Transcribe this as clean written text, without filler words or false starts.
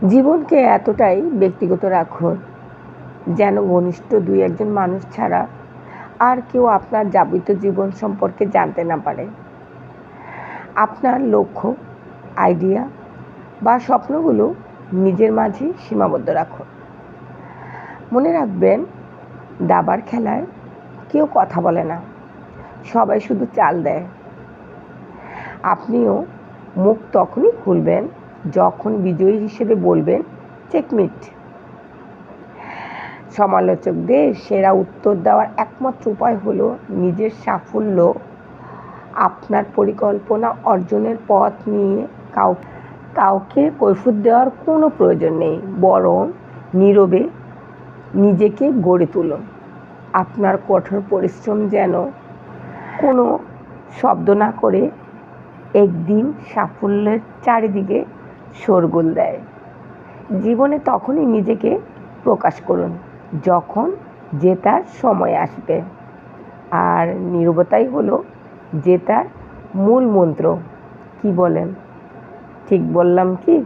জীবনকে এতটাই ব্যক্তিগত রাখুন যেন ঘনিষ্ঠ দুই একজন মানুষ ছাড়া আর কেউ আপনার যাবিত জীবন সম্পর্কে জানতে না পারে। আপনার লক্ষ্য, আইডিয়া বা স্বপ্নগুলো নিজের মাঝেই সীমাবদ্ধ রাখুন। মনে রাখবেন, দাবার খেলায় কেউ কথা বলে না, সবাই শুধু চাল দেয়। আপনিও মুখ তখনই খুলবেন যখন বিজয়ী হিসেবে বলবেন, চেকমেট। সমালোচকদের সেরা উত্তর দেওয়ার একমাত্র উপায় হলো নিজের সাফল্য আপনার পরিকল্পনা অর্জনের পথ নিয়ে কাউকে কৈফিয়ত দেওয়ার কোনো প্রয়োজন নেই, বরং নীরবে নিজেকে গড়ে তুলুন। আপনার কঠোর পরিশ্রম যেন কোনো শব্দ না করে একদিন সাফল্যের চারিদিকে শোরগোল দেয়। জীবনে তখনই নিজেকে প্রকাশ করুন যখন জেতার সময় আসবে, আর নীরবতাই হলো জেতার মূল মন্ত্র। কি বলেন? ঠিক বললাম কি?